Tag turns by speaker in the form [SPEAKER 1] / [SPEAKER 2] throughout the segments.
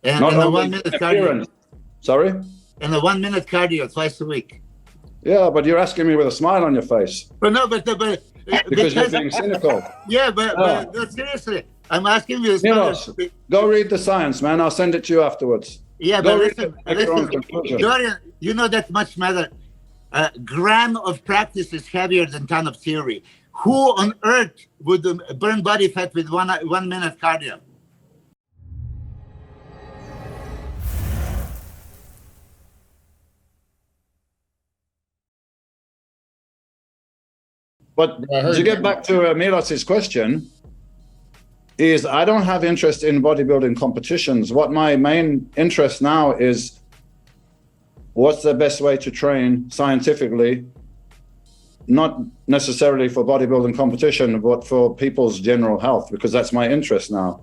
[SPEAKER 1] And a 1 minute cardio.
[SPEAKER 2] Sorry?
[SPEAKER 1] And a 1 minute cardio twice a week.
[SPEAKER 2] Yeah, but you're asking me with a smile on your face.
[SPEAKER 1] But no,
[SPEAKER 2] because you're being cynical.
[SPEAKER 1] Yeah, but seriously, I'm asking you.
[SPEAKER 2] Go read the science, man. I'll send it to you afterwards.
[SPEAKER 1] Yeah, but listen, Dorian, you know that much matter. A gram of practice is heavier than ton of theory. Who on earth would burn body fat with 1 minute cardio?
[SPEAKER 2] But to get back to Milos's question, is I don't have interest in bodybuilding competitions. What my main interest now is what's the best way to train scientifically, not necessarily for bodybuilding competition, but for people's general health, because that's my interest now.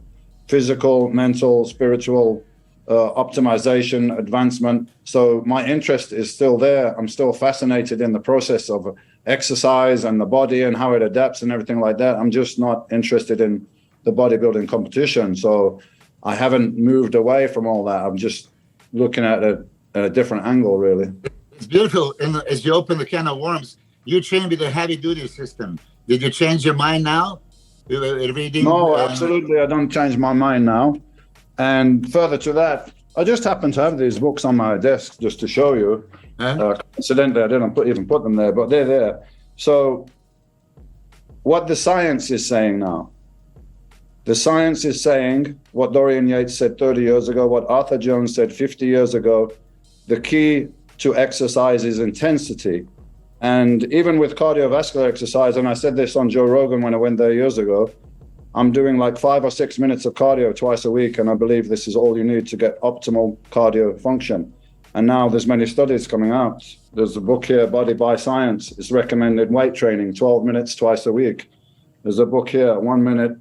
[SPEAKER 2] Physical, mental, spiritual, optimization, advancement. So my interest is still there. I'm still fascinated in the process of exercise and the body and how it adapts and everything like that. I'm just not interested in the bodybuilding competition. So I haven't moved away from all that. I'm just looking at it at a different angle, really.
[SPEAKER 1] It's beautiful. And as you open the can of worms, you train with a heavy duty system. Did you change your mind now? Reading?
[SPEAKER 2] No, absolutely. I don't change my mind now. And further to that, I just happen to have these books on my desk just to show you. Coincidentally, I didn't even put them there, but they're there. So what the science is saying now, the science is saying what Dorian Yates said 30 years ago, what Arthur Jones said 50 years ago, the key to exercise is intensity. And even with cardiovascular exercise, and I said this on Joe Rogan when I went there years ago, I'm doing like 5 or 6 minutes of cardio twice a week, and I believe this is all you need to get optimal cardio function. And now there's many studies coming out. There's a book here, Body by Science. It's recommended weight training, 12 minutes twice a week. There's a book here, 1 minute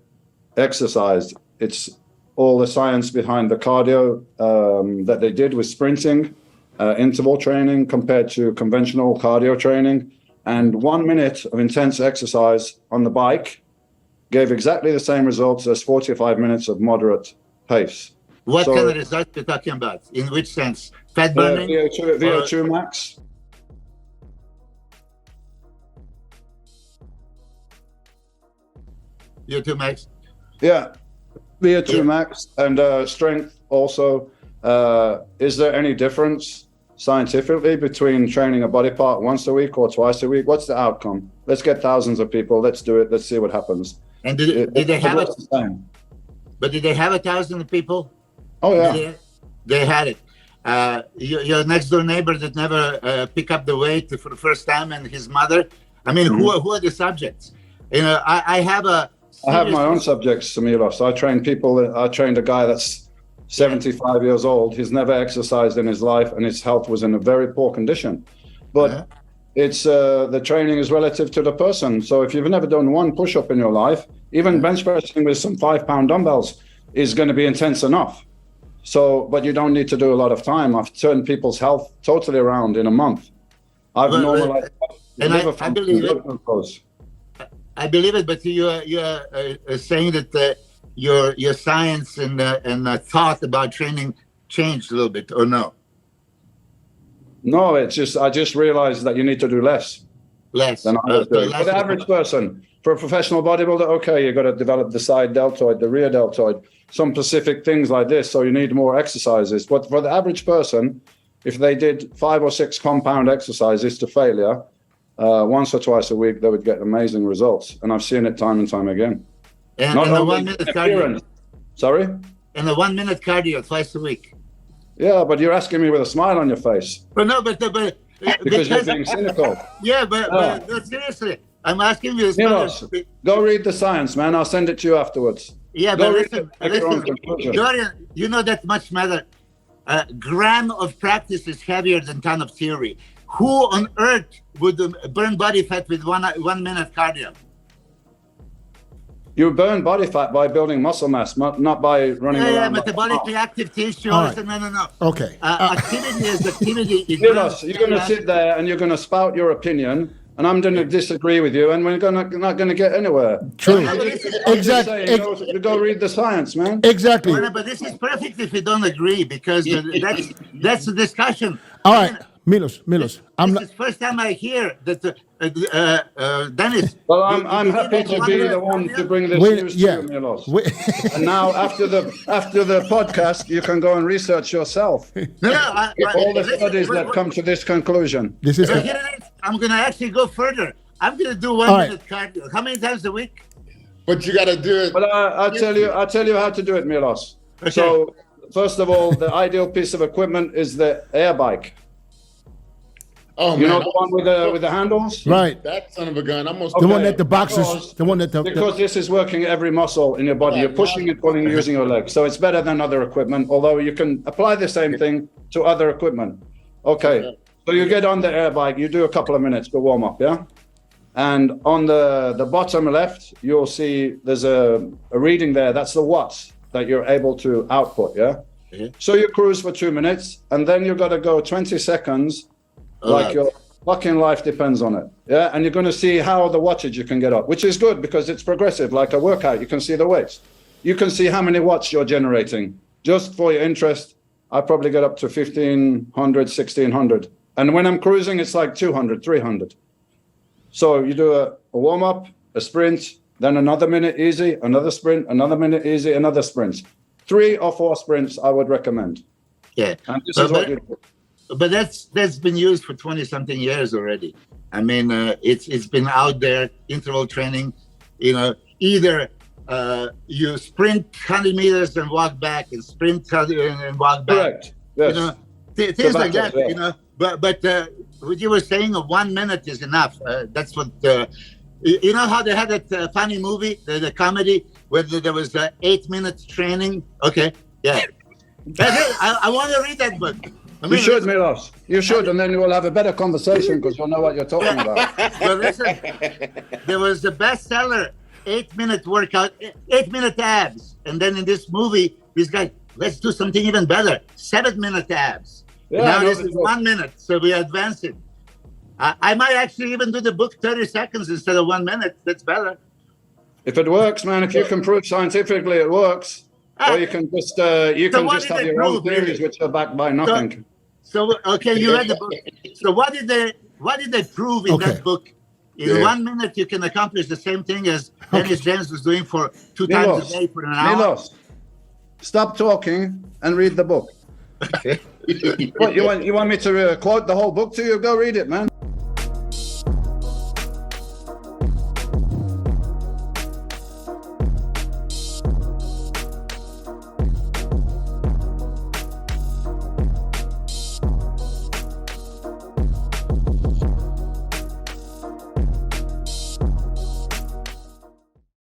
[SPEAKER 2] exercise. It's all the science behind the cardio that they did with sprinting, interval training compared to conventional cardio training. And 1 minute of intense exercise on the bike gave exactly the same results as 45 minutes of moderate pace.
[SPEAKER 1] What kind of results are you talking about? In which sense? Fat burning?
[SPEAKER 2] VO2 max.
[SPEAKER 1] VO2 max?
[SPEAKER 2] Yeah, VO2 max and strength also. Is there any difference scientifically between training a body part once a week or twice a week? What's the outcome? Let's get thousands of people. Let's do it. Let's see what happens.
[SPEAKER 1] And did they have it? But did they have 1,000 people?
[SPEAKER 2] Oh, yeah.
[SPEAKER 1] They had it. Your next door neighbor that never pick up the weight for the first time, and his mother. I mean, who are the subjects? You know, I have my own subjects,
[SPEAKER 2] Milos. I train people. I trained a guy that's 75 years old. He's never exercised in his life, and his health was in a very poor condition. But it's the training is relative to the person. So if you've never done one push-up in your life, even bench pressing with some 5-pound dumbbells is going to be intense enough. So, but you don't need to do a lot of time. I've turned people's health totally around in a month. I've normalized.
[SPEAKER 1] And I believe it. I believe it, but you are saying that your science and thought about training changed a little bit, or no?
[SPEAKER 2] No, it's just I just realized that you need to do less.
[SPEAKER 1] Less.
[SPEAKER 2] Than I was doing. For the average person, for a professional bodybuilder, okay, you got to develop the side deltoid, the rear deltoid, some specific things like this. So you need more exercises. But for the average person, if they did 5 or 6 compound exercises to failure, once or twice a week, they would get amazing results. And I've seen it time and time again.
[SPEAKER 1] And the 1 minute cardio.
[SPEAKER 2] Sorry?
[SPEAKER 1] And the 1 minute cardio twice a week.
[SPEAKER 2] Yeah, but you're asking me with a smile on your face.
[SPEAKER 1] But no, but
[SPEAKER 2] because you're being cynical.
[SPEAKER 1] Yeah, but seriously, I'm asking you.
[SPEAKER 2] Go read the science, man. I'll send it to you afterwards.
[SPEAKER 1] Yeah, but listen, Dorian, you know that much matter. A gram of practice is heavier than ton of theory. Who on earth would burn body fat with 1 minute cardio?
[SPEAKER 2] You burn body fat by building muscle mass, not by running around.
[SPEAKER 1] Yeah, metabolically active tissue.
[SPEAKER 3] Right.
[SPEAKER 1] No.
[SPEAKER 3] Okay.
[SPEAKER 1] Activity is activity.
[SPEAKER 2] You're going to sit there and you're going to spout your opinion and I'm going to disagree with you, and we're not going to get anywhere.
[SPEAKER 3] True.
[SPEAKER 2] Exactly.
[SPEAKER 3] Exactly.
[SPEAKER 2] You go read the science, man.
[SPEAKER 3] Exactly.
[SPEAKER 1] Well, but this is perfect if you don't agree, because that's the discussion.
[SPEAKER 3] All right, Milos.
[SPEAKER 1] This is first time I hear that Dennis.
[SPEAKER 2] Well, I'm happy to be the one to bring this news to you, Milos. And now, after the podcast, you can go and research yourself. All the studies that come to this conclusion.
[SPEAKER 3] This is.
[SPEAKER 1] I'm going to actually go further. I'm going to do 1 minute cardio. How many times a week?
[SPEAKER 4] But you got to do it.
[SPEAKER 2] But I'll tell you how to do it, Milos.
[SPEAKER 1] Okay.
[SPEAKER 2] So, first of all, the ideal piece of equipment is the air bike.
[SPEAKER 4] Oh,
[SPEAKER 2] You
[SPEAKER 4] man.
[SPEAKER 2] know the one with the handles?
[SPEAKER 3] Right.
[SPEAKER 4] That son of a gun. I'm
[SPEAKER 3] The one that the boxers, the one that
[SPEAKER 2] Because this is working every muscle in your body. You're pushing and pulling using your legs. So it's better than other equipment, although you can apply the same thing to other equipment. Okay. So you get on the air bike, you do a couple of minutes to warm up, yeah? And on the bottom left, you'll see there's a reading there. That's the watts that you're able to output, yeah? So you cruise for 2 minutes, and then you've got to go 20 seconds, like your fucking life depends on it, yeah? And you're going to see how the wattage you can get up, which is good because it's progressive, like a workout. You can see the weights. You can see how many watts you're generating. Just for your interest, I probably get up to 1,500, 1,600. And when I'm cruising, it's like 200, 300. So you do a warm-up, a sprint, then another minute easy, another sprint, another minute easy, another sprint. 3 or 4 sprints I would recommend.
[SPEAKER 1] Yeah.
[SPEAKER 2] And this is what you do.
[SPEAKER 1] But that's been used for 20-something years already. I mean, it's been out there, interval training. You know, either you sprint 100 meters and walk back, and sprint 100 and walk back.
[SPEAKER 2] Correct. Yes.
[SPEAKER 1] You know, things like that. You know, but what you were saying, 1 minute is enough. That's what. You know how they had that funny movie, the comedy, where there was 8 minutes training. Okay, yeah. That's it. I want to read that book. I mean,
[SPEAKER 2] You should, Milos. You should, and then you will have a better conversation because you'll know what you're talking about.
[SPEAKER 1] But listen, there was the bestseller, 8-minute workout, 8-minute abs. And then in this movie, this guy, let's do something even better, 7-minute abs.
[SPEAKER 2] Yeah,
[SPEAKER 1] Now
[SPEAKER 2] I know
[SPEAKER 1] this is 1 minute, so we advance it. I might actually even do the book 30 seconds instead of 1 minute. That's better.
[SPEAKER 2] If it works, man, if you can prove scientifically it works, or you can just have your own theories which are backed by nothing.
[SPEAKER 1] So okay, you read the book. So what did they prove in that book? In 1 minute, you can accomplish the same thing as Dennis James was doing for 2 times a day for an hour.
[SPEAKER 2] Milos, stop talking and read the book. What, you want me to quote the whole book to you? Go read it, man.